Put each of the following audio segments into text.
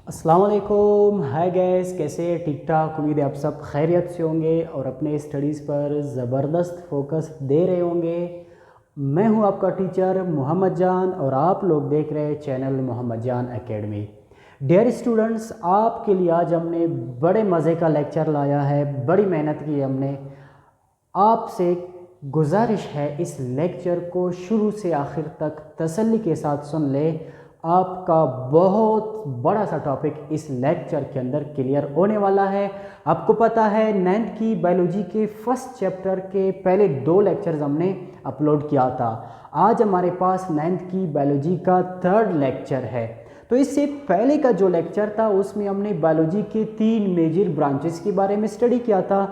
अस्सलाम वालेकुम। Hi guys, कैसे ठीक ठाक? उम्मीद है आप सब खैरियत से होंगे और अपने स्टडीज़ पर ज़बरदस्त फोकस दे रहे होंगे। मैं हूं आपका टीचर मोहम्मद जान और आप लोग देख रहे हैं चैनल मोहम्मद जान एकेडमी। डियर स्टूडेंट्स, आपके लिए आज हमने बड़े मज़े का लेक्चर लाया है। बड़ी मेहनत की हमने। आपसे गुजारिश है इस लेक्चर को शुरू से आखिर तक तसल्ली के साथ सुन ले। आपका बहुत बड़ा सा टॉपिक इस लेक्चर के अंदर क्लियर होने वाला है। आपको पता है 9th की बायोलॉजी के फर्स्ट चैप्टर के पहले 2 लेक्चर्स हमने अपलोड किया था। आज हमारे पास 9th की बायोलॉजी का 3rd लेक्चर है। तो इससे पहले का जो लेक्चर था उसमें हमने बायोलॉजी के 3 मेजर ब्रांचेस के बारे में स्टडी किया था।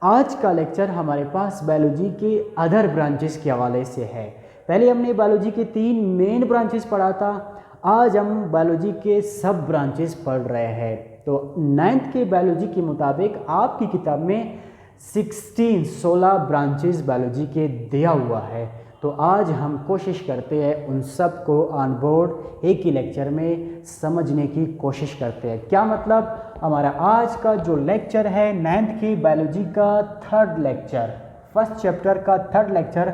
आज का लेक्चर हमारे पास बायोलॉजी के अदर ब्रांचेस के हवाले से है। पहले हमने बायोलॉजी के 3 मेन ब्रांचेस पढ़ा था। आज हम बायोलॉजी के सब ब्रांचेस पढ़ रहे हैं। तो 9th के बायोलॉजी के मुताबिक आपकी किताब में 16 ब्रांचेस बायोलॉजी के दिया हुआ है। तो आज हम कोशिश करते हैं उन सब को ऑन बोर्ड एक ही लेक्चर में समझने की कोशिश करते हैं। क्या मतलब? हमारा आज का जो लेक्चर है 9th की बायोलॉजी का 3rd लेक्चर, फर्स्ट चैप्टर का 3rd लेक्चर,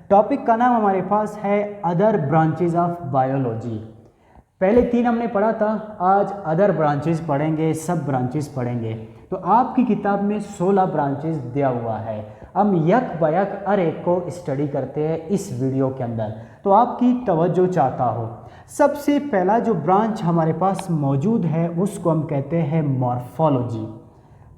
टॉपिक का नाम हमारे पास है अदर ब्रांचेस ऑफ बायोलॉजी। पहले 3 हमने पढ़ा था, आज अदर ब्रांचेस पढ़ेंगे, सब ब्रांचेस पढ़ेंगे। तो आपकी किताब में 16 ब्रांचेस दिया हुआ है। हम यक बयक हर एक को स्टडी करते हैं इस वीडियो के अंदर, तो आपकी तवज्जो चाहता हो। सबसे पहला जो ब्रांच हमारे पास मौजूद है उसको हम कहते हैं मॉर्फोलॉजी।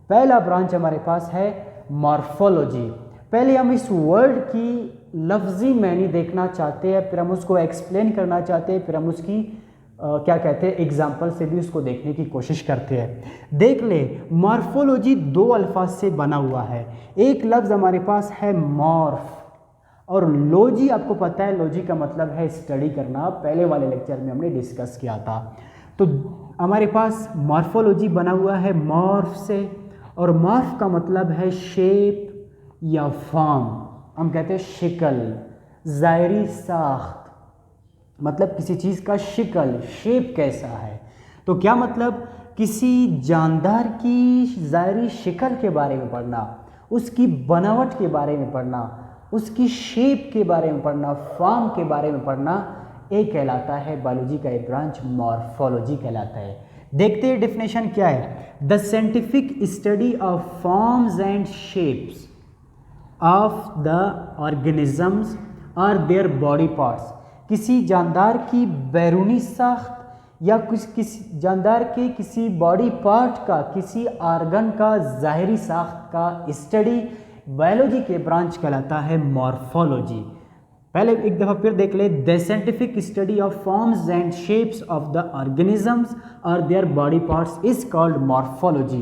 पहला ब्रांच हमारे पास है मॉर्फोलॉजी। पहले हम इस वर्ड की लफ्ज़ी मैनी देखना चाहते हैं, फिर हम उसको एक्सप्लेन करना चाहते हैं, फिर हम उसकी क्या कहते हैं एग्जाम्पल से भी उसको देखने की कोशिश करते हैं। देख ले, मॉर्फोलॉजी 2 अल्फाज से बना हुआ है। एक लफ्ज़ हमारे पास है मॉर्फ और लॉजी। आपको पता है लॉजी का मतलब है स्टडी करना, पहले वाले लेक्चर में हमने डिस्कस किया था। तो हमारे पास मॉर्फोलॉजी बना हुआ है मॉर्फ से, और मॉर्फ का मतलब है शेप या फॉर्म। हम कहते हैं शिकल, ज़ायरी साख्त, मतलब किसी चीज़ का शिकल, शेप कैसा है। तो क्या मतलब? किसी जानदार की ज़ायरी शिकल के बारे में पढ़ना, उसकी बनावट के बारे में पढ़ना, उसकी शेप के बारे में पढ़ना, फॉर्म के बारे में पढ़ना, एक कहलाता है बायोलॉजी का एक ब्रांच मॉर्फोलॉजी कहलाता है। देखते हैं डेफिनेशन क्या है। The scientific study of forms and shapes of the organisms और देयर बॉडी पार्ट्स। किसी जानदार की बैरूनी साख्त या किसी जानदार के किसी बॉडी पार्ट का, किसी आर्गन का ज़ाहिरी साख्त का स्टडी बायोलॉजी के ब्रांच कहलाता है मॉर्फोलॉजी। पहले एक दफ़ा फिर देख ले। The scientific study of forms and shapes of the organisms और their body parts is called morphology.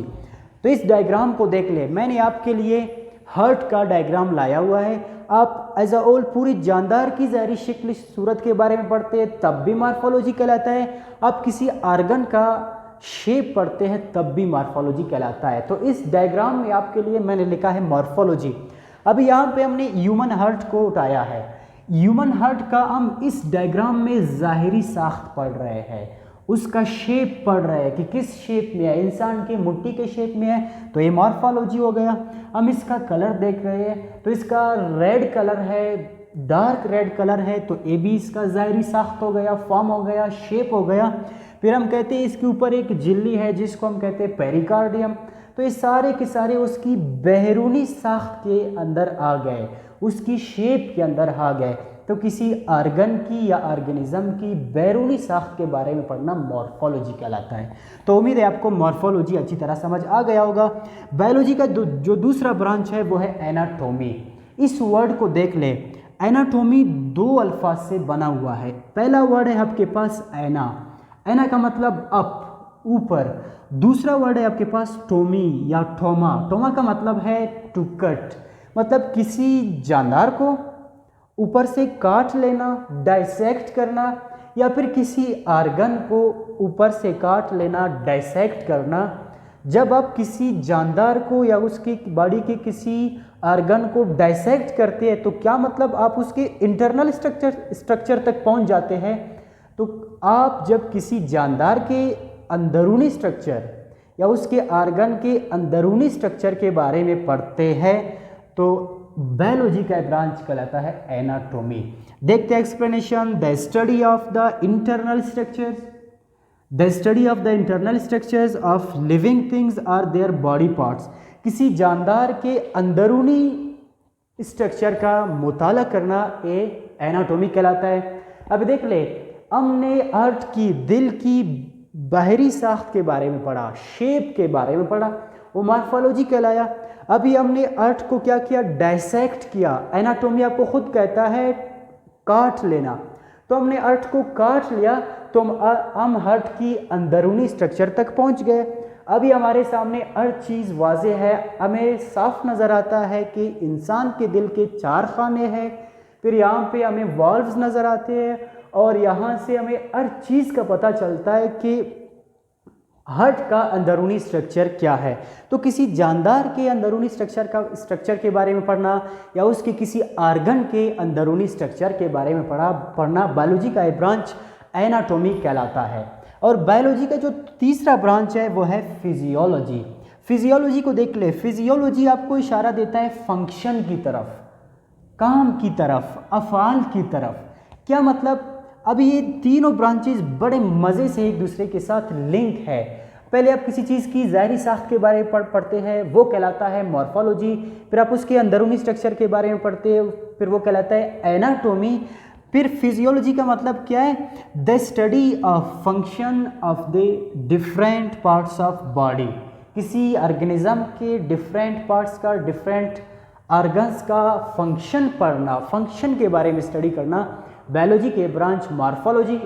तो इस डायग्राम को देख ले, मैंने आपके लिए हार्ट का डायग्राम लाया हुआ है। आप एज अ होल पूरी जानदार की ज़ाहिरी शक्ल सूरत के बारे में पढ़ते हैं तब भी मॉर्फोलॉजी कहलाता है। आप किसी आर्गन का शेप पढ़ते हैं तब भी मॉर्फोलॉजी कहलाता है। तो इस डायग्राम में आपके लिए मैंने लिखा है मॉर्फोलॉजी। अभी यहाँ पे हमने ह्यूमन हार्ट को उठाया है। ह्यूमन हार्ट का हम इस डायग्राम में ज़ाहिरी साख्त पढ़ रहे हैं, उसका शेप पढ़ रहे हैं कि किस शेप में है, इंसान के मुट्ठी के शेप में है, तो ये मॉर्फोलॉजी हो गया। हम इसका कलर देख रहे हैं तो इसका रेड कलर है, डार्क रेड कलर है, तो ये भी इसका ज़ाहिरी साख्त हो गया, फॉर्म हो गया, शेप हो गया। फिर हम कहते हैं इसके ऊपर एक झिल्ली है जिसको हम कहते हैं पेरिकार्डियम। तो ये सारे के सारे उसकी बैरूनी साख्त के अंदर आ गए, उसकी शेप के अंदर आ गए। तो किसी आर्गन की या ऑर्गेनिज्म की बैरूनी साख्त के बारे में पढ़ना मॉर्फोलॉजी कहलाता है। तो उम्मीद है आपको मॉर्फोलॉजी अच्छी तरह समझ आ गया होगा। बायोलॉजी का जो दूसरा ब्रांच है वो है एनाटॉमी। इस वर्ड को देख ले। एनाटॉमी 2 अल्फाज से बना हुआ है। पहला वर्ड है आपके पास एना। एना का मतलब अप, ऊपर। दूसरा वर्ड है आपके पास टोमी या टोमा। टोमा का मतलब है टू कट, मतलब किसी जानदार को ऊपर से काट लेना, डाइसेक्ट करना, या फिर किसी आर्गन को ऊपर से काट लेना, डाइसेक्ट करना। जब आप किसी जानदार को या उसकी बॉडी के किसी आर्गन को डाइसेक्ट करते हैं तो क्या मतलब? आप उसके इंटरनल स्ट्रक्चर तक पहुंच जाते हैं। तो आप जब किसी जानदार के अंदरूनी स्ट्रक्चर या उसके आर्गन के अंदरूनी स्ट्रक्चर के बारे में पढ़ते हैं तो बायोलॉजी का ब्रांच कहलाता है एनाटॉमी। देखते हैं explanation. The study of the internal structures, the study of the internal structures of living things or their body parts. किसी जानदार के अंदरूनी स्ट्रक्चर का मुताला करना ये एनाटॉमी कहलाता है। अब देख ले, हमने अर्थ की, दिल की बाहरी साख्त के बारे में पढ़ा, शेप के बारे में पढ़ा, वो मॉर्फोलॉजी कहलाया। अभी हमने अर्थ को क्या किया, डायसेक्ट किया। एनाटॉमी आपको खुद कहता है काट लेना, तो हमने अर्थ को काट लिया तो हम अर्थ की अंदरूनी स्ट्रक्चर तक पहुंच गए। अभी हमारे सामने हर चीज़ वाज़े है, हमें साफ नज़र आता है कि इंसान के दिल के 4 खाने हैं, फिर यहाँ पे हमें वॉल्व्स नज़र आते हैं और यहाँ से हमें हर चीज़ का पता चलता है कि हार्ट का अंदरूनी स्ट्रक्चर क्या है। तो किसी जानदार के अंदरूनी स्ट्रक्चर के बारे में पढ़ना या उसके किसी आर्गन के अंदरूनी स्ट्रक्चर के बारे में पढ़ना बायोलॉजी का एक ब्रांच एनाटॉमी कहलाता है। और बायोलॉजी का जो तीसरा ब्रांच है वो है फिजियोलॉजी। फिजियोलॉजी को देख ले, फिजियोलॉजी आपको इशारा देता है फंक्शन की तरफ, काम की तरफ, अफ़आल की तरफ। क्या मतलब, अभी ये तीनों ब्रांचेस बड़े मज़े से एक दूसरे के साथ लिंक है। पहले आप किसी चीज़ की ज़ाहिरी साख्त के बारे में पढ़ते हैं, वो कहलाता है मॉर्फोलॉजी। फिर आप उसके अंदरूनी स्ट्रक्चर के बारे में पढ़ते हैं, फिर वो कहलाता है एनाटॉमी। फिर फिजियोलॉजी का मतलब क्या है, the study of function of the different parts of body. किसी ऑर्गेनिज्म के डिफरेंट पार्ट्स का, डिफरेंट ऑर्गन्स का फंक्शन पढ़ना, फंक्शन के बारे में स्टडी करना बायोलॉजी के ब्रांच मॉर्फोलॉजी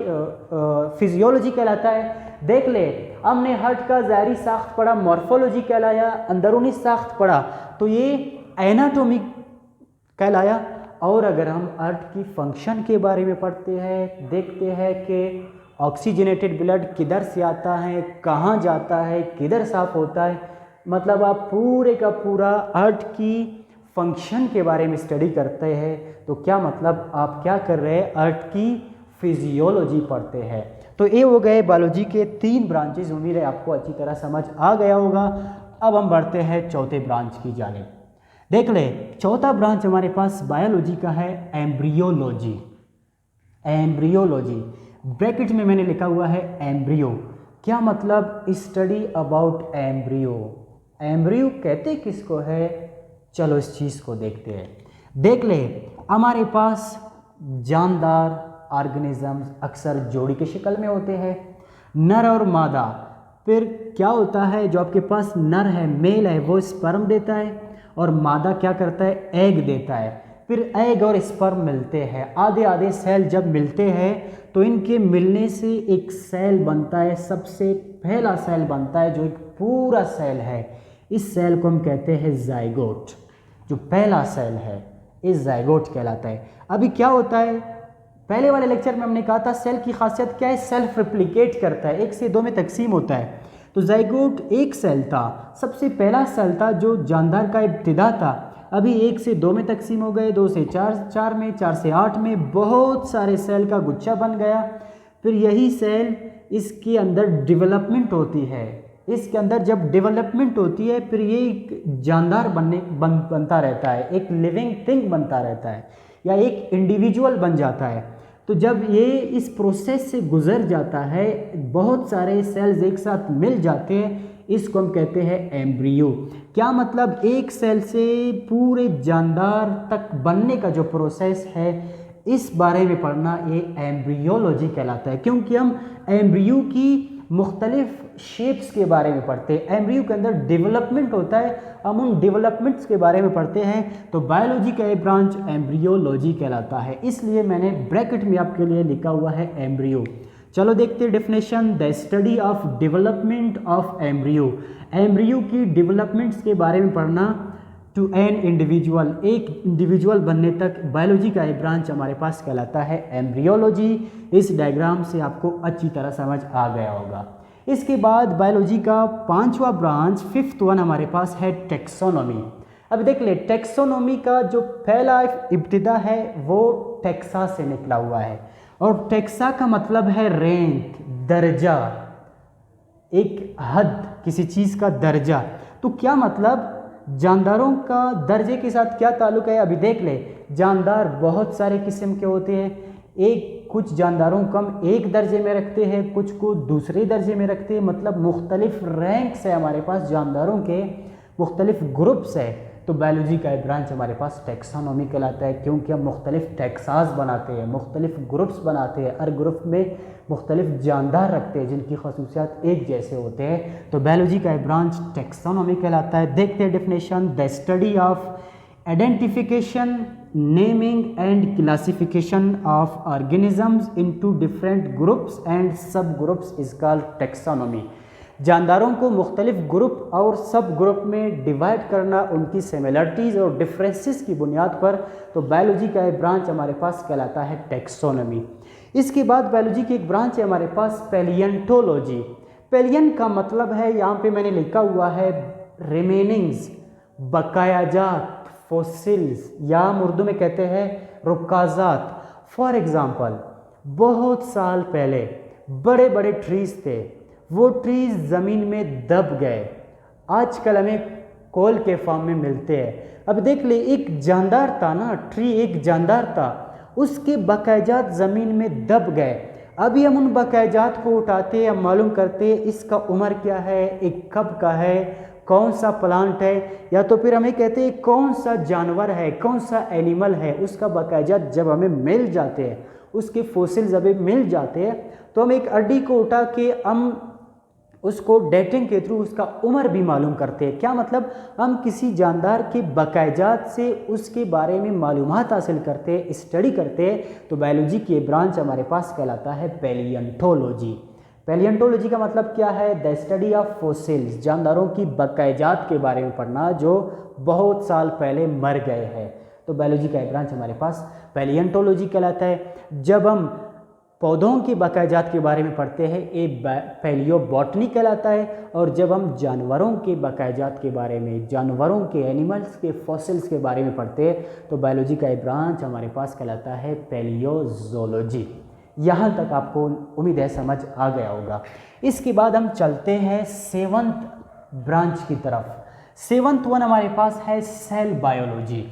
फिजियोलॉजी कहलाता है। देख ले, हमने हार्ट का ज़ाहिरी साख्त पढ़ा, मॉर्फोलॉजी कहलाया, अंदरूनी साख्त पढ़ा तो ये एनाटॉमी कहलाया। और अगर हम अर्थ की फंक्शन के बारे में पढ़ते हैं, देखते हैं कि ऑक्सीजनेटेड ब्लड किधर से आता है, कहाँ जाता है, किधर साफ होता है, मतलब आप पूरे का पूरा अर्थ की फंक्शन के बारे में स्टडी करते हैं तो क्या मतलब आप क्या कर रहे हैं, अर्थ की फिजियोलॉजी पढ़ते हैं। तो ये हो गए बायोलॉजी के 3 ब्रांचेस। उम्मीद है आपको अच्छी तरह समझ आ गया होगा। अब हम बढ़ते हैं चौथे ब्रांच की जानिब। देख ले, चौथा ब्रांच हमारे पास बायोलॉजी का है एम्ब्रियोलॉजी। एम्ब्रियोलॉजी ब्रैकेट में मैंने लिखा हुआ है एम्ब्रियो। क्या मतलब, स्टडी अबाउट एम्ब्रियो। एम्ब्रियो कहते किसको है, चलो इस चीज़ को देखते हैं। देख ले, हमारे पास जानदार ऑर्गेनिजम्स अक्सर जोड़ी की शक्ल में होते हैं, नर और मादा। फिर क्या होता है, जो आपके पास नर है, मेल है, वो स्पर्म देता है और मादा क्या करता है, एग देता है। फिर एग और स्पर्म मिलते हैं, आधे आधे सेल जब मिलते हैं तो इनके मिलने से एक सेल बनता है। सबसे पहला सेल बनता है जो एक पूरा सेल है, इस सेल को हम कहते हैं जाइगोट। जो पहला सेल है इस जाइगोट कहलाता है। अभी क्या होता है, पहले वाले लेक्चर में हमने कहा था सेल की खासियत क्या है, सेल्फ रिप्लिकेट करता है, 1 से 2 में तकसीम होता है। तो जाइगोट एक सेल था, सबसे पहला सेल था जो जानदार का इब्तिदा था। अभी 1 से 2 में तकसीम हो गए, 2 से 4 में, 4 से 8 में, बहुत सारे सेल का गुच्छा बन गया। फिर यही सेल इसके अंदर डेवलपमेंट होती है। इसके अंदर जब डेवलपमेंट होती है फिर ये एक जानदार बनता रहता है, एक लिविंग थिंग बनता रहता है या एक इंडिविजुअल बन जाता है। तो जब ये इस प्रोसेस से गुजर जाता है, बहुत सारे सेल्स एक साथ मिल जाते हैं, इसको हम कहते हैं एम्ब्रियो। क्या मतलब, एक सेल से पूरे जानदार तक बनने का जो प्रोसेस है इस बारे में पढ़ना ये एम्ब्रियोलॉजी कहलाता है। क्योंकि हम एम्ब्रियो की मुख्तलिफ शेप्स के बारे में पढ़ते हैं, एम्ब्रियो के अंदर डेवलपमेंट होता है, हम उन डेवलपमेंट्स के बारे में पढ़ते हैं। तो बायोलॉजी का एक ब्रांच एम्ब्रियोलॉजी कहलाता है, इसलिए मैंने ब्रैकेट में आपके लिए लिखा हुआ है एम्ब्रियो। चलो देखते हैं definition. The study of development of embryo. Embryo की डेवलपमेंट्स के बारे में पढ़ना टू एन इंडिविजुअल, एक इंडिविजुअल बनने तक बायोलॉजी का एक ब्रांच हमारे पास कहलाता है एम्ब्रियोलॉजी। इस डायग्राम से आपको अच्छी तरह समझ आ गया होगा। इसके बाद बायोलॉजी का 5वां ब्रांच, 5th वन हमारे पास है टेक्सोनोमी। अब देख ले, टेक्सोनोमी का जो पहला इब्तिदा है वो टेक्सा से निकला हुआ है और टेक्सा का मतलब है रैंक, दर्जा। एक हद, किसी चीज़ का दर्जा। तो क्या मतलब जानदारों का दर्जे के साथ क्या ताल्लुक़ है? अभी देख ले, जानदार बहुत सारे किस्म के होते हैं। कुछ जानदारों को हम एक दर्जे में रखते हैं, कुछ को दूसरे दर्जे में रखते हैं। मतलब मुख्तलिफ रैंक्स है हमारे पास, जानदारों के मुख्तलिफ ग्रुप्स है। तो बायोलॉजी का एक ब्रांच हमारे पास टैक्सोनॉमी कहलाता है, क्योंकि हम मुख्तलिफ टैक्सास बनाते हैं, मुख्तलिफ ग्रुप्स बनाते हैं, हर ग्रुप में मुख्तलिफ जानदार रखते हैं जिनकी खसूसियात एक जैसे होते हैं। तो बायोलॉजी का एक ब्रांच टैक्सोनॉमी कहलाता है। देखते हैं definition. The study of identification, naming and classification of organisms into different groups and सब ग्रुप्स इज कॉल्ड टैक्सोनॉमी। जानदारों को मुख्तलिफ ग्रुप और सब ग्रुप में डिवाइड करना, उनकी सिमिलरिटीज़ और डिफरेंसेस की बुनियाद पर, तो बायोलॉजी का एक ब्रांच हमारे पास कहलाता है टैक्सोनॉमी। इसके बाद बायोलॉजी की एक ब्रांच है हमारे पास पैलियंटोलॉजी। पैलियन का मतलब है, यहाँ पे मैंने लिखा हुआ है रिमेनिंग्स, बकायाजात, फॉसिल्स, या हम उर्दू में कहते हैं रुकाजात। फॉर एग्ज़ाम्पल, बहुत साल पहले बड़े बड़े ट्रीज़ थे, वो ट्रीज़ ज़मीन में दब गए, आजकल हमें कोल के फॉर्म में मिलते हैं। अब देख ले, एक जानदार था ना, ट्री एक जानदार था, उसके बकायाजात ज़मीन में दब गए। अभी हम उन बकायाजात को उठाते हैं, मालूम करते हैं इसका उम्र क्या है, एक कब का है, कौन सा प्लांट है, या तो फिर हमें कहते हैं कौन सा जानवर है, कौन सा एनिमल है। उसका बकायाजात जब हमें मिल जाते हैं, उसके फॉसिल्स जब मिल जाते हैं, तो हम एक हड्डी को उठा के हम उसको डेटिंग के थ्रू उसका उम्र भी मालूम करते हैं। क्या मतलब, हम किसी जानदार के बकायाजात से उसके बारे में मालूमात हासिल करते हैं, स्टडी करते हैं। तो बायोलॉजी की ब्रांच हमारे पास कहलाता है पैलियंटोलॉजी। पैलियंटोलॉजी का मतलब क्या है? द स्टडी ऑफ फॉसिल्स, जानदारों की बकायाजात के बारे में पढ़ना जो बहुत साल पहले मर गए हैं। तो बायोलॉजी का ब्रांच हमारे पास पैलियंटोलॉजी कहलाता है। जब हम पौधों की बकायाजात के बारे में पढ़ते हैं, ये पैलियोबॉटनी कहलाता है। और जब हम जानवरों के बकायाजात के बारे में, जानवरों के, एनिमल्स के फॉसिल्स के बारे में पढ़ते हैं, तो बायोलॉजी का एक ब्रांच हमारे पास कहलाता है पैलियोजोलॉजी। यहाँ तक आपको उम्मीद है समझ आ गया होगा। इसके बाद हम चलते हैं 7th ब्रांच की तरफ। 7th वन हमारे पास है सेल बायोलॉजी।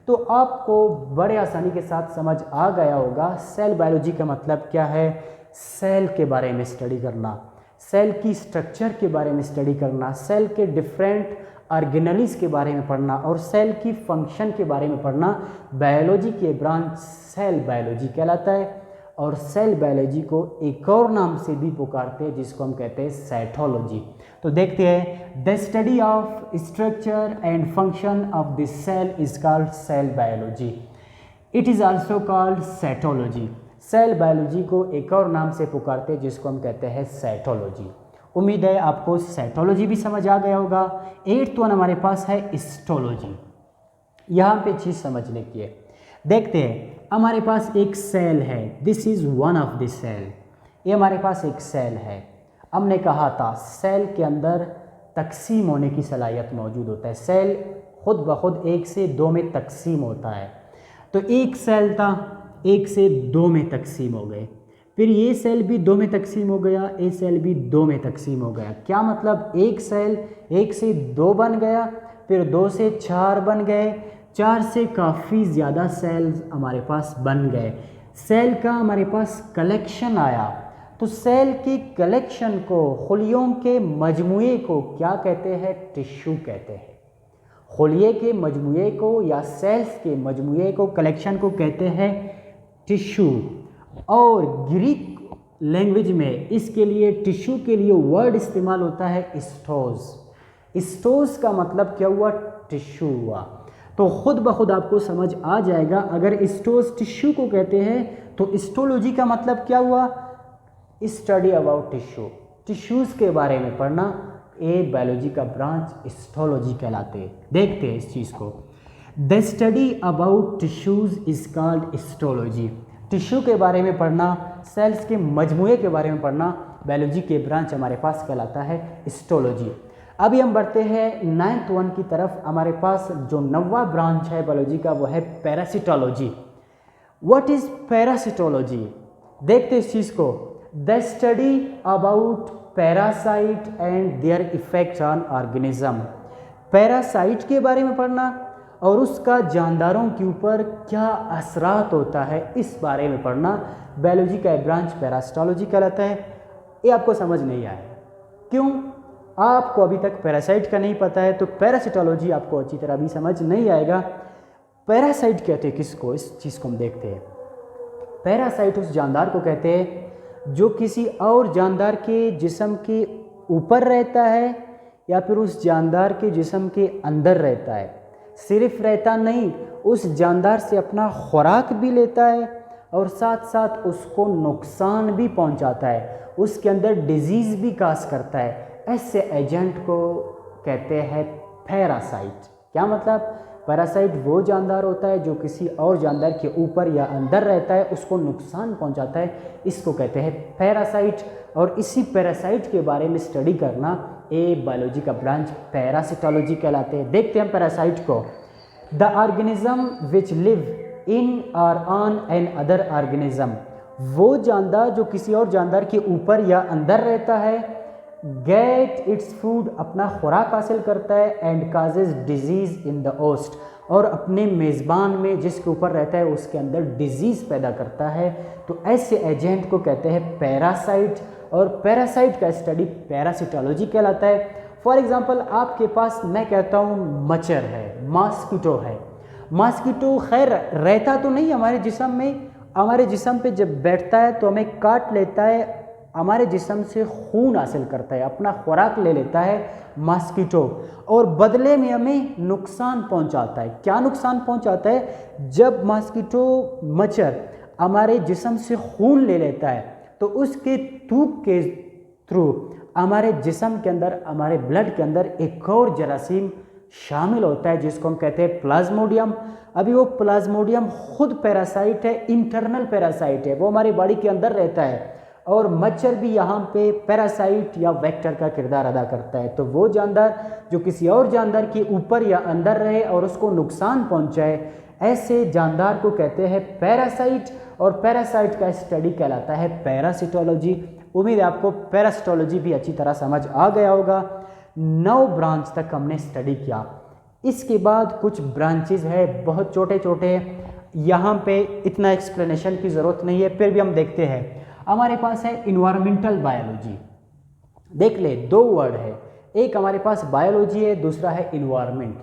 तो आपको बड़े आसानी के साथ समझ आ गया होगा सेल बायोलॉजी का मतलब क्या है। सेल के बारे में स्टडी करना, सेल की स्ट्रक्चर के बारे में स्टडी करना, सेल के डिफरेंट ऑर्गेनेल्स के बारे में पढ़ना और सेल की फंक्शन के बारे में पढ़ना बायोलॉजी के ब्रांच सेल बायोलॉजी कहलाता है। और सेल बायोलॉजी को एक और नाम से भी पुकारते हैं जिसको हम कहते हैं साइटोलॉजी। तो देखते हैं, the study of structure and function of the cell is called cell biology. It is also called cytology. Cell biology को एक और नाम से पुकारते हैं जिसको हम कहते हैं साइटोलॉजी। उम्मीद है आपको साइटोलॉजी भी समझ आ गया होगा। 8th वन हमारे पास है हिस्टोलॉजी। यहाँ पे चीज़ समझने की है। देखते हैं, हमारे पास एक सेल है, this is one of the cell. ये हमारे पास एक सेल है। हमने कहा था सेल के अंदर तकसीम होने की सलाहियत मौजूद होता है। सेल खुद ब खुद 1 से 2 में तकसीम होता है। तो एक सेल था, 1 से 2 में तकसीम हो गए, फिर ये सेल भी 2 में तकसीम हो गया, ये सेल भी 2 में तकसीम हो गया। क्या मतलब, एक सेल 1 से 2 बन गया, फिर 2 से 4 बन गए, 4 से काफ़ी ज़्यादा सेल्स हमारे पास बन गए। सेल का हमारे पास कलेक्शन आया। तो सेल के कलेक्शन को, खुलियों के मजमूए को क्या कहते हैं? टिश्यू कहते हैं। खुलिये के मजमूए को या सेल्स के मजमूए को, कलेक्शन को कहते हैं टिश्यू। और ग्रीक लैंग्वेज में इसके लिए, टिश्यू के लिए वर्ड इस्तेमाल होता है स्टोज। स्टोज का मतलब क्या हुआ? टिश्यू हुआ। तो खुद ब खुद आपको समझ आ जाएगा, अगर स्टोज टिश्यू को कहते हैं तो हिस्टोलॉजी का मतलब क्या हुआ? स्टडी अबाउट टिश्यू, टिश्यूज़ के बारे में पढ़ना। ये बायोलॉजी का ब्रांच हिस्टोलॉजी कहलाते हैं। देखते हैं इस चीज़ को। The study about tissues is called histology. Tissue के बारे में पढ़ना, सेल्स के मजमूए के बारे में पढ़ना, बायोलॉजी के ब्रांच हमारे पास कहलाता है हिस्टोलॉजी। अभी हम बढ़ते हैं 9th वन की तरफ। हमारे पास जो 9वां ब्रांच है बायोलॉजी का वो है पैरासिटोलॉजी। What is parasitology? देखते इस चीज़ को। The study about parasite and their effect on organism. Parasite के बारे में पढ़ना और उसका जानदारों के ऊपर क्या असरात होता है इस बारे में पढ़ना। बायोलॉजी का एक ब्रांच पैरासिटोलॉजी कहलाता है। ये आपको समझ नहीं आया क्यों? आपको अभी तक पैरासाइट का नहीं पता है तो पैरासिटोलॉजी आपको अच्छी तरह भी समझ नहीं आएगा। पैरासाइट कहते हैं किसको? इस चीज़ को हम देखते हैं। पैरासाइट उस जानदार को कहते हैं जो किसी और जानदार के जिस्म के ऊपर रहता है या फिर उस जानदार के जिस्म के अंदर रहता है। सिर्फ रहता नहीं, उस जानदार से अपना खुराक भी लेता है और साथ साथ उसको नुकसान भी पहुंचाता है, उसके अंदर डिजीज़ भी काज करता है। ऐसे एजेंट को कहते हैं पैरासाइट। क्या मतलब? पैरासाइट वो जानदार होता है जो किसी और जानदार के ऊपर या अंदर रहता है, उसको नुकसान पहुंचाता है, इसको कहते हैं पैरासाइट। और इसी पैरासाइट के बारे में स्टडी करना ए बायोलॉजी का ब्रांच पैरासिटोलॉजी कहलाते हैं। देखते हैं पैरासाइट को। The organism which live in और ऑन एन अदर ऑर्गेनिज्म, वो जानदार जो किसी और जानदार के ऊपर या अंदर रहता है, गेट इट्स फूड, अपना खुराक हासिल करता है, and causes disease in the host, और अपने मेज़बान में जिसके ऊपर रहता है उसके अंदर डिजीज़ पैदा करता है। तो ऐसे एजेंट को कहते हैं पैरासाइट और पैरासाइट का स्टडी पैरासिटोलॉजी कहलाता है। फॉर एग्जांपल आपके पास मैं कहता हूँ मच्छर है, मॉस्किटो है। मॉस्किटो खैर रहता तो नहीं हमारे जिस्म में, हमारे जिस्म पे जब बैठता है तो हमें काट लेता है, हमारे जिस्म से खून हासिल करता है, अपना खुराक ले लेता है मॉस्किटो, और बदले में हमें नुकसान पहुंचाता है। क्या नुकसान पहुंचाता है? जब मॉस्किटो मच्छर हमारे जिस्म से खून ले लेता है तो उसके थूक के थ्रू हमारे जिस्म के अंदर, हमारे ब्लड के अंदर एक और जरासीम शामिल होता है जिसको हम कहते हैं प्लाज्मोडियम। अभी वो प्लाज्मोडियम खुद पैरासाइट है, इंटरनल पैरासाइट है, वो हमारी बॉडी के अंदर रहता है, और मच्छर भी यहाँ पे पैरासाइट या वेक्टर का किरदार अदा करता है। तो वो जानदार जो किसी और जानदार के ऊपर या अंदर रहे और उसको नुकसान पहुँचाए, ऐसे जानदार को कहते हैं पैरासाइट, और पैरासाइट का स्टडी कहलाता है पैरासिटोलॉजी। उम्मीद है आपको पैरासिटोलॉजी भी अच्छी तरह समझ आ गया होगा। 9 ब्रांच तक हमने स्टडी किया। इसके बाद कुछ ब्रांचेस है बहुत छोटे छोटे, यहाँ पे इतना एक्सप्लेनेशन की ज़रूरत नहीं है, फिर भी हम देखते हैं। हमारे पास है इन्वायरमेंटल बायोलॉजी। देख ले, 2 वर्ड है, एक हमारे पास बायोलॉजी है, दूसरा है इन्वायरमेंट।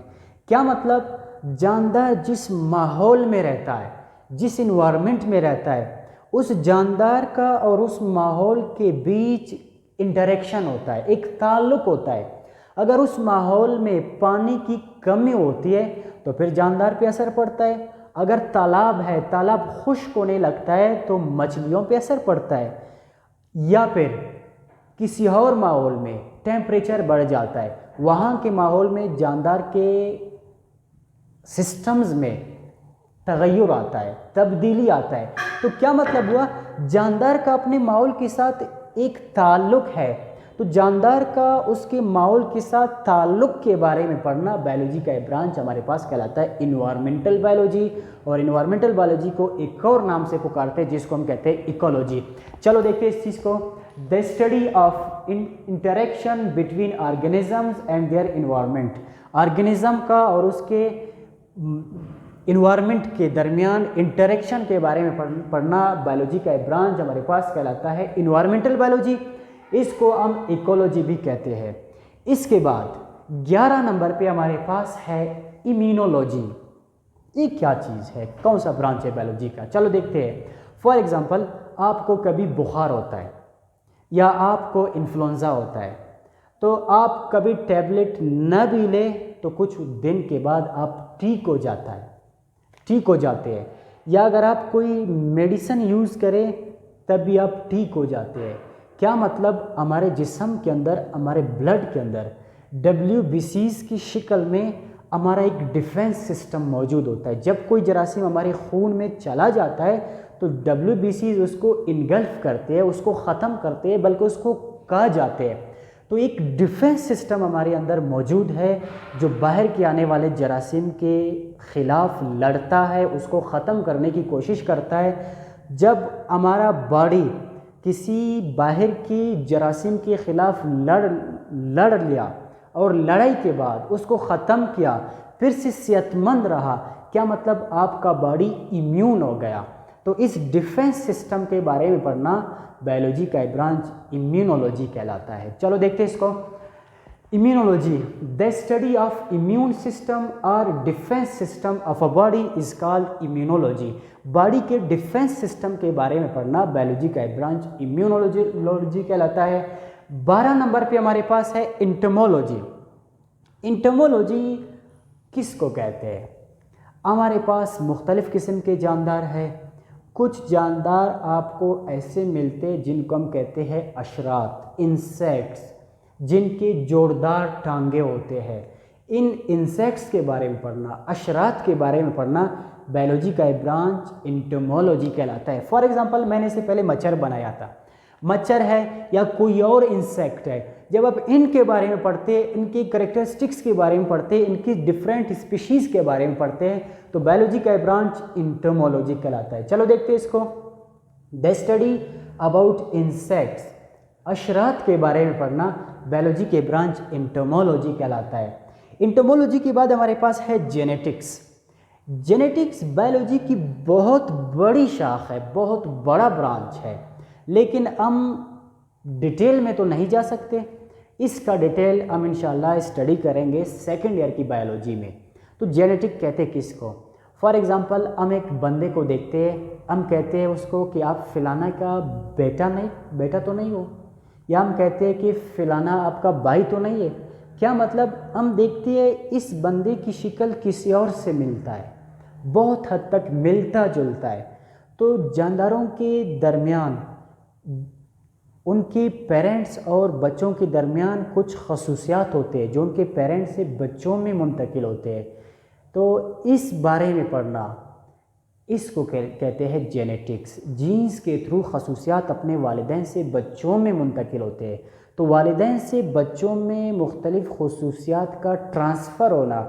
क्या मतलब? जानदार जिस माहौल में रहता है, जिस इन्वायरमेंट में रहता है, उस जानदार का और उस माहौल के बीच इंटरेक्शन होता है, एक ताल्लुक़ होता है। अगर उस माहौल में पानी की कमी होती है तो फिर जानदार पे असर पड़ता है। अगर तालाब है, तालाब खुश्क होने लगता है तो मछलियों पे असर पड़ता है। या फिर किसी और माहौल में टेम्परेचर बढ़ जाता है, वहाँ के माहौल में जानदार के सिस्टम्स में तगय्युर आता है, तब्दीली आता है। तो क्या मतलब हुआ? जानदार का अपने माहौल के साथ एक ताल्लुक़ है, तो जानदार का उसके माहौल के साथ ताल्लुक़ के बारे में पढ़ना बायोलॉजी का एक ब्रांच हमारे पास कहलाता है इन्वायरमेंटल बायोलॉजी। और इन्वायरमेंटल बायोलॉजी को एक और नाम से पुकारते हैं जिसको हम कहते हैं इकोलॉजी। चलो देखते हैं इस चीज़ को। The study of interaction between organisms and their environment, organism का और उसके इन्वायरमेंट के दरमियान इंटरेक्शन के बारे में पढ़ना बायोलॉजी का एक ब्रांच हमारे पास कहलाता है इन्वायरमेंटल बायोलॉजी। इसको हम इकोलॉजी भी कहते हैं। इसके बाद 11 नंबर पे हमारे पास है इम्यूनोलॉजी। ये क्या चीज़ है, कौन सा ब्रांच है बायोलॉजी का? चलो देखते हैं। फॉर एग्जांपल, आपको कभी बुखार होता है या आपको इन्फ्लुएंजा होता है, तो आप कभी टैबलेट न भी ले तो कुछ दिन के बाद आप ठीक हो जाते हैं। या अगर आप कोई मेडिसिन यूज़ करें तब भी आप ठीक हो जाते हैं। क्या मतलब? हमारे जिस्म के अंदर, हमारे ब्लड के अंदर WBCs की शक्ल में हमारा एक डिफेंस सिस्टम मौजूद होता है। जब कोई जरासीम हमारे खून में चला जाता है तो WBCs उसको इनगल्फ करते हैं, उसको ख़त्म करते हैं, बल्कि उसको खा जाते हैं। तो एक डिफेंस सिस्टम हमारे अंदर मौजूद है जो बाहर के आने वाले जरासीम के ख़िलाफ़ लड़ता है, उसको ख़त्म करने की कोशिश करता है। जब हमारा बॉडी किसी बाहर की जरासीम के ख़िलाफ़ लड़ लिया और लड़ाई के बाद उसको ख़त्म किया, फिर से सेहतमंद रहा, क्या मतलब आपका बॉडी इम्यून हो गया। तो इस डिफेंस सिस्टम के बारे में पढ़ना बायोलॉजी का एक ब्रांच इम्यूनोलॉजी कहलाता है। चलो देखते हैं इसको। Immunology, the study of immune system और defence system of a body is called immunology. Body के डिफेंस सिस्टम के बारे में पढ़ना बायोलॉजी का एक ब्रांच इम्यूनोलॉजी कहलाता है। 12 नंबर पे हमारे पास है इंटमोलॉजी। इंटमोलॉजी किसको कहते हैं? हमारे पास मुख्तलिफ़ किस्म के जानदार हैं। कुछ जानदार आपको ऐसे मिलते हैं जिनको हम कहते हैं अशरात, इंसेक्ट्स, जिनके जोरदार टांगे होते हैं। इन इंसेक्ट्स के बारे में पढ़ना, अशरात के बारे में पढ़ना बायोलॉजी का एक ब्रांच इंटमोलॉजी कहलाता है। फॉर एग्जांपल मैंने इससे पहले मच्छर बनाया था। मच्छर है या कोई और इंसेक्ट है, जब आप इनके बारे में पढ़ते हैं, इनकी कैरेक्टरिस्टिक्स के बारे में पढ़ते हैं, इनकी डिफरेंट स्पीशीज़ के बारे में पढ़ते हैं, तो बायोलॉजी का ब्रांच इंटमोलॉजी कहलाता है। चलो देखते हैं इसको। द स्टडी अबाउट इंसेक्ट्स, अशरात के बारे में पढ़ना बायोलॉजी के ब्रांच इंटमोलॉजी कहलाता है। इंटमोलॉजी के बाद हमारे पास है जेनेटिक्स। जेनेटिक्स बायोलॉजी की बहुत बड़ी शाख है, बहुत बड़ा ब्रांच है, लेकिन हम डिटेल में तो नहीं जा सकते। इसका डिटेल हम इंशाल्लाह स्टडी करेंगे सेकेंड ईयर की बायोलॉजी में। तो जेनेटिक कहते किसको? फॉर एग्जांपल हम एक बंदे को देखते हैं, हम कहते हैं उसको कि आप फिलाना का बेटा तो नहीं हो, या हम कहते हैं कि फिलाना आपका भाई तो नहीं है। क्या मतलब? हम देखते हैं इस बंदे की शक्ल किसी और से मिलता है, बहुत हद तक मिलता जुलता है। तो जानदारों के दरमियान, उनके पेरेंट्स और बच्चों के दरमियान कुछ खसूसियात होते हैं जो उनके पेरेंट्स से बच्चों में मुंतकिल होते हैं। तो इस बारे में पढ़ना, इसको कहते हैं जेनेटिक्स। जीन्स के थ्रू खसूसियात अपने वालिदैन से बच्चों में मुंतकिल होते हैं। तो वालिदैन से बच्चों में मुख्तलिफ़ खसूसियात का ट्रांसफ़र होना,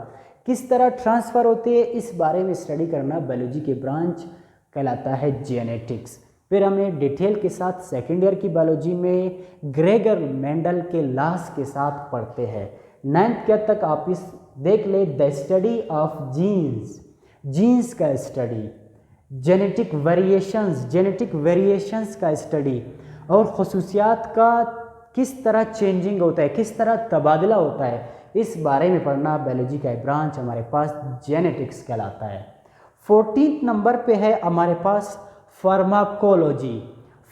किस तरह ट्रांसफ़र होते हैं, इस बारे में स्टडी करना बायोलॉजी के ब्रांच कहलाता है जेनेटिक्स। फिर हमें डिटेल के साथ सेकेंड ईयर की बायोलॉजी में ग्रेगर मेंडल के लॉस के साथ पढ़ते हैं। 9th ईयर तक आप इस देख ले, the study of genes, genes का स्टडी, जेनेटिक वेरिएशंस का स्टडी, और खसूसियात का किस तरह चेंजिंग होता है, किस तरह तबादला होता है, इस बारे में पढ़ना बायोलॉजी का ब्रांच हमारे पास जेनेटिक्स कहलाता है। 14th नंबर पे है हमारे पास फार्माकोलॉजी।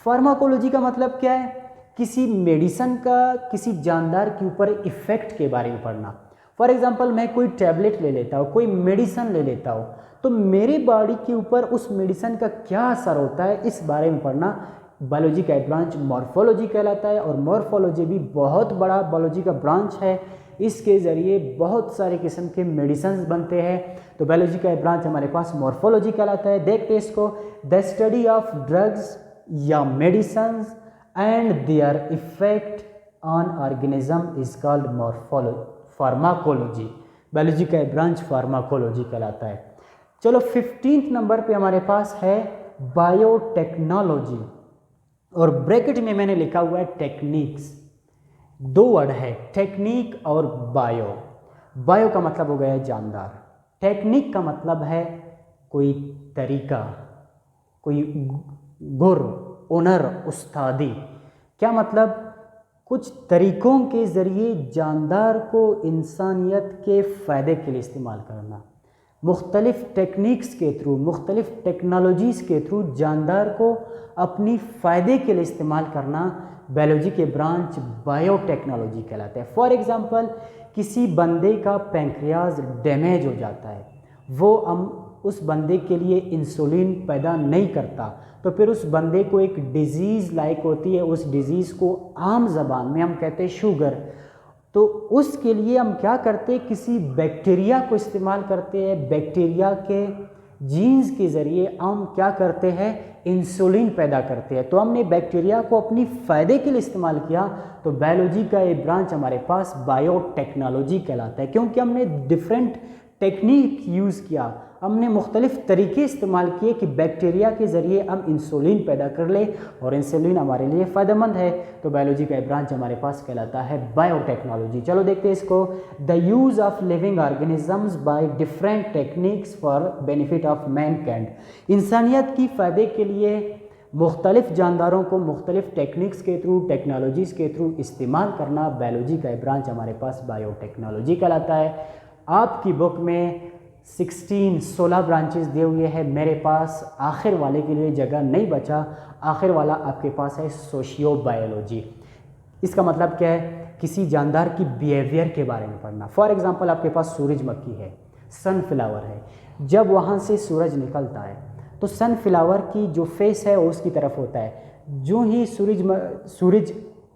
फार्माकोलॉजी का मतलब क्या है? किसी मेडिसन का किसी जानदार के ऊपर इफ़ेक्ट के बारे में पढ़ना। फॉर एग्जांपल मैं कोई टैबलेट ले लेता हूँ, कोई मेडिसन ले लेता हूँ, तो मेरी बॉडी के ऊपर उस मेडिसन का क्या असर होता है, इस बारे में पढ़ना बायोलॉजी का ब्रांच मॉर्फोलॉजी कहलाता है। और मॉर्फोलॉजी भी बहुत बड़ा बायोलॉजी का ब्रांच है, इसके ज़रिए बहुत सारे किस्म के मेडिसिन बनते हैं। तो बायोलॉजी का ब्रांच हमारे पास मॉर्फोलॉजी कहलाता है। देखते हैं इसको। द स्टडी ऑफ ड्रग्स या medicines and their effect on organism is called pharmacology. Biology का ब्रांच फार्माकोलॉजी कहलाता है। चलो 15th नंबर पे हमारे पास है बायोटेक्नोलॉजी, और ब्रैकेट में मैंने लिखा हुआ है टेक्निक्स। 2 वर्ड है, टेक्निक और बायो। बायो का मतलब हो गया जानदार, टेक्निक का मतलब है कोई तरीका, कोई गुर, ओनर, उस्तादी। क्या मतलब? कुछ तरीकों के ज़रिए जानदार को इंसानियत के फ़ायदे के लिए इस्तेमाल करना, मुख्तलिफ़ टेक्निक्स के थ्रू, मुख्तलिफ़ टेक्नोलॉजीज़ के थ्रू जानदार को अपनी फ़ायदे के लिए इस्तेमाल करना बायोलॉजी के ब्रांच बायोटेक्नोलॉजी कहलाता है। फॉर एग्ज़ाम्पल किसी बंदे का पैंक्रियाज डैमेज हो जाता है, वो हम उस बंदे के लिए इंसुलिन पैदा नहीं करता, तो फिर उस बंदे को एक डिज़ीज़ लाइक होती है, उस डिज़ीज़ को आम ज़बान में हम कहते हैं शुगर। तो उसके लिए हम क्या करते हैं, किसी बैक्टीरिया को इस्तेमाल करते हैं, बैक्टीरिया के जीन्स के ज़रिए हम क्या करते हैं, इंसुलिन पैदा करते हैं। तो हमने बैक्टीरिया को अपनी फ़ायदे के लिए इस्तेमाल किया, तो बायोलॉजी का ये ब्रांच हमारे पास बायोटेक्नोलॉजी कहलाता है, क्योंकि हमने डिफरेंट टेक्निक यूज़ किया हमने मुख्तलिफ़ तरीके इस्तेमाल किए कि बैक्टीरिया के ज़रिए हम इंसुलिन पैदा कर ले और इंसुलिन हमारे लिए फ़ायदेमंद है। तो बायोलॉजी का ब्रांच हमारे पास कहलाता है बायोटेक्नोलॉजी। चलो देखते हैं इसको। The use of living organisms by different techniques for benefit of Mankind. इंसानियत की फ़ायदे के लिए मुख्तलिफ़ जानदारों को मुख्तलिफ़ टेक्निक्स के थ्रू, टेक्नोलॉजीज़ के थ्रू इस्तेमाल करना बायोलॉजी का ब्रांच हमारे पास बायोटेक्नोलॉजी कहलाता है। आपकी बुक में 16 ब्रांचेस दिए हुए हैं। मेरे पास आखिर वाले के लिए जगह नहीं बचा, आखिर वाला आपके पास है सोशियो बायोलॉजी। इसका मतलब क्या है? किसी जानदार की बिहेवियर के बारे में पढ़ना। फॉर एग्जांपल आपके पास सूरजमुखी है, सनफ्लावर है। जब वहाँ से सूरज निकलता है तो सनफ्लावर की जो फेस है वो उसकी तरफ होता है। जो ही सूरज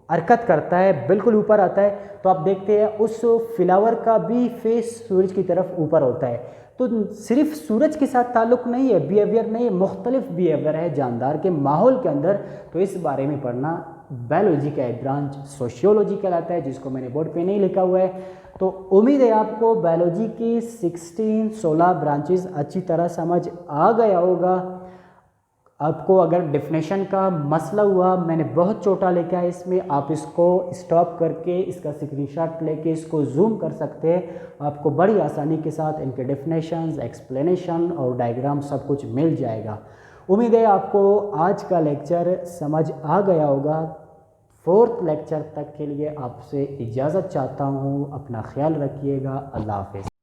हरकत करता है, बिल्कुल ऊपर आता है, तो आप देखते हैं उस फ्लावर का भी फेस सूरज की तरफ ऊपर होता है। तो सिर्फ सूरज के साथ ताल्लुक़ नहीं है, बिहेवियर नहीं है, मुख्तलिफ बिहेवियर है जानदार के माहौल के अंदर। तो इस बारे में पढ़ना बायोलॉजी का एक ब्रांच सोशियोलॉजी कहलाता है, जिसको मैंने बोर्ड पे नहीं लिखा हुआ है। तो उम्मीद है आपको बायोलॉजी की 16 ब्रांचेस अच्छी तरह समझ आ गया होगा। आपको अगर डेफिनेशन का मसला हुआ, मैंने बहुत छोटा लिखा है इसमें, आप इसको स्टॉप करके इसका स्क्रीनशॉट लेके इसको जूम कर सकते हैं। आपको बड़ी आसानी के साथ इनके डेफिनेशंस, एक्सप्लेनेशन और डायग्राम सब कुछ मिल जाएगा। उम्मीद है आपको आज का लेक्चर समझ आ गया होगा। 4th लेक्चर तक के लिए आपसे इजाज़त चाहता हूँ। अपना ख्याल रखिएगा। अल्लाह हाफ़िज़।